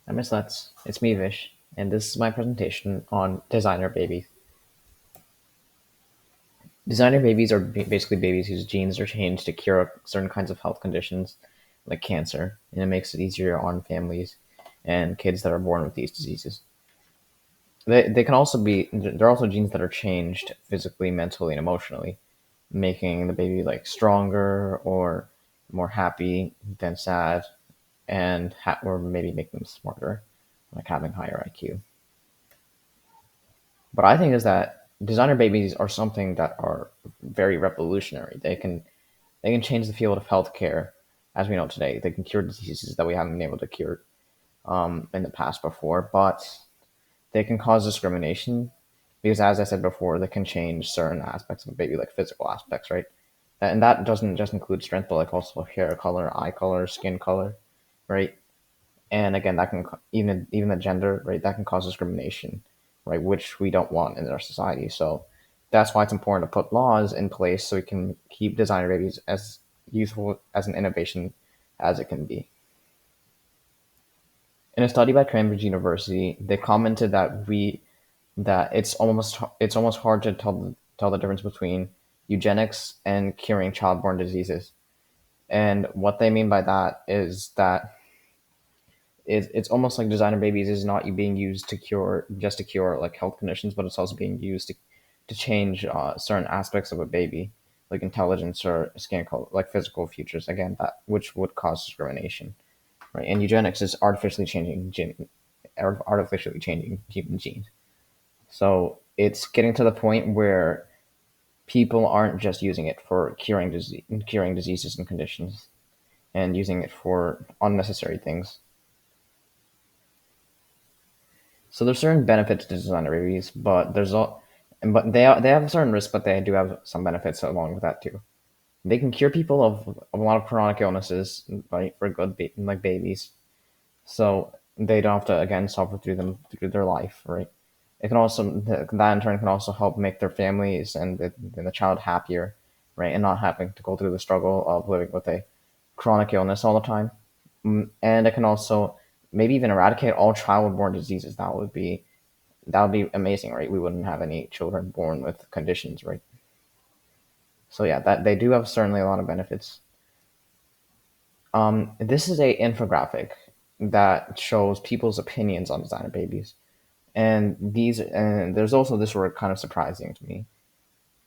Hi, Miss Let's. It's me, Vish, and this is my presentation on designer babies. Designer babies are basically babies whose genes are changed to cure certain kinds of health conditions, like cancer, and it makes it easier on families and kids that are born with these diseases. They can also be there are also genes that are changed physically, mentally, and emotionally, making the baby like stronger or more happy than sad, and or maybe make them smarter, like having higher IQ. What I think is that designer babies are something that are very revolutionary. They can change the field of healthcare as we know today. They can cure diseases that we haven't been able to cure in the past before, but they can cause discrimination because, as I said before, they can change certain aspects of a baby, like physical aspects, right? And that doesn't just include strength, but like also hair color, eye color, skin color, right? And again, that can even the gender, right? That can cause discrimination, right? Which we don't want in our society. So that's why it's important to put laws in place so we can keep designer babies as useful as an innovation as it can be. In a study by Cambridge University, they commented that it's almost hard to tell the difference between eugenics and curing childborne diseases. And what they mean by that is that it's almost like designer babies is not being used to cure just to cure like health conditions, but it's also being used to change certain aspects of a baby, like intelligence or skin color, like physical features. Again, that which would cause discrimination, right? And eugenics is artificially changing human genes. So it's getting to the point where people aren't just using it for curing diseases and conditions, and using it for unnecessary things. So there's certain benefits to designer babies, but they have certain risks, but they do have some benefits along with that too. They can cure people of a lot of chronic illnesses, right, for like babies, so they don't have to again suffer through their life, right? It can also that in turn can also help make their families and the child happier, right, and not having to go through the struggle of living with a chronic illness all the time. And it can also maybe even eradicate all child-borne diseases. That would be amazing, right? We wouldn't have any children born with conditions, right? So yeah, that they do have certainly a lot of benefits. This is a infographic that shows people's opinions on designer babies, and there's also this word kind of surprising to me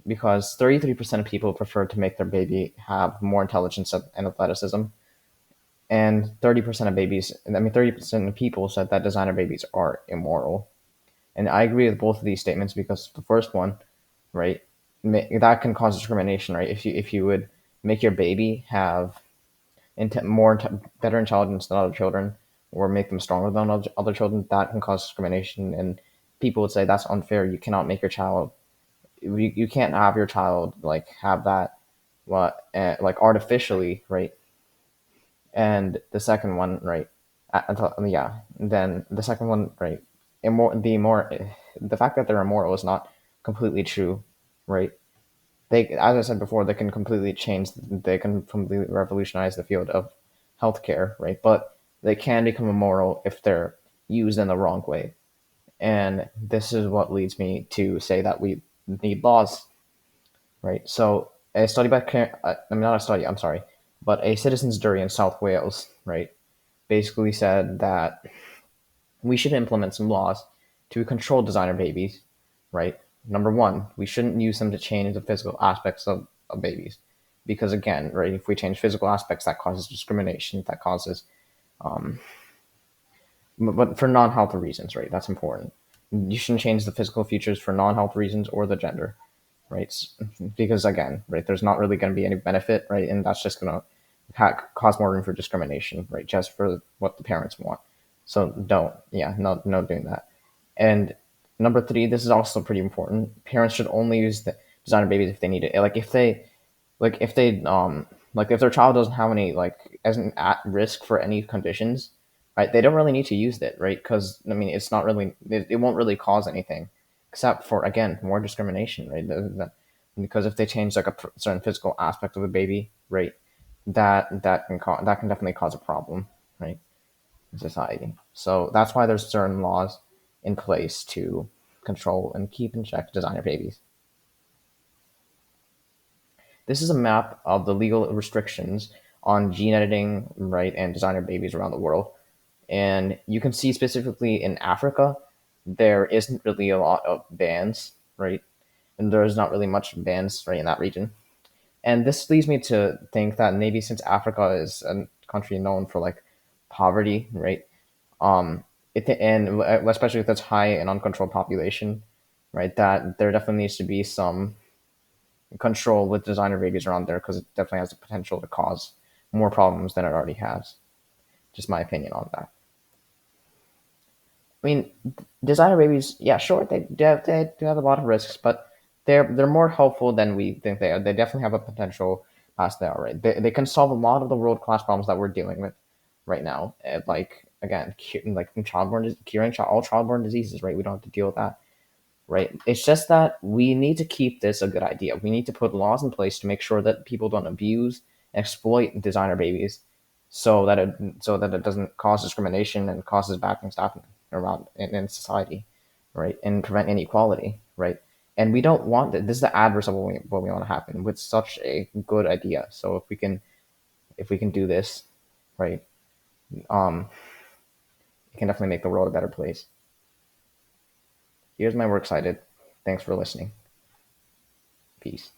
because 33% of people prefer to make their baby have more intelligence and athleticism, and 30% of babies, I mean 30% of people said that designer babies are immoral. And I agree with both of these statements because the first one, right, that can cause discrimination, right? If you would make your baby have better intelligence than other children, or make them stronger than other children, that can cause discrimination. And people would say that's unfair. You cannot make your child. You can't have your child like have that, what like artificially, right? And the second one, right? Yeah. Then the second one, right? The fact that they're immoral is not completely true, right? As I said before, they can completely revolutionize the field of healthcare, right? But they can become immoral if they're used in the wrong way. And this is what leads me to say that we need laws, right? So a study by, I mean, not a study, I'm sorry, but a citizens' jury in South Wales, right, basically said that we should implement some laws to control designer babies, right? Number one, we shouldn't use them to change the physical aspects of babies. Because again, right, if we change physical aspects, that causes discrimination, that causes, but for non health reasons, right? That's important. You shouldn't change the physical features for non health reasons or the gender, right? Because again, right, there's not really going to be any benefit, right? And that's just going to cause more room for discrimination, right? Just for what the parents want. So don't, yeah, no doing that. And number three, this is also pretty important. Parents should only use the designer babies if they need it. Like if their child doesn't have any like isn't at risk for any conditions, right? They don't really need to use it, right? Because I mean, it's not really it won't really cause anything, except for again more discrimination, right? Because if they change like a certain physical aspect of a baby, right, that can definitely cause a problem, right? in society. So that's why there's certain laws in place to control and keep in check designer babies. This is a map of the legal restrictions on gene editing, right, and designer babies around the world. And you can see specifically in Africa, there isn't really a lot of bans, right? And there's not really much bans, right, in that region. And this leads me to think that maybe since Africa is a country known for like poverty, right? Um, and especially with its high and uncontrolled population, right? That there definitely needs to be some control with designer babies around there because it definitely has the potential to cause more problems than it already has. Just my opinion on that. I mean, designer babies, yeah, sure, they do have a lot of risks, but they're more helpful than we think they are. They definitely have a potential past they are, right? They can solve a lot of the world class problems that we're dealing with right now. Like again, like curing all childborne diseases, right? We don't have to deal with that, right? It's just that we need to keep this a good idea. We need to put laws in place to make sure that people don't abuse and exploit designer babies, so that it doesn't cause discrimination and causes bad things to happen around in society, right? And prevent inequality, right? And we don't want that. This is the adverse of what we want to happen with such a good idea. So if we can do this, right, um, it can definitely make the world a better place. Here's my works cited. Thanks for listening. Peace.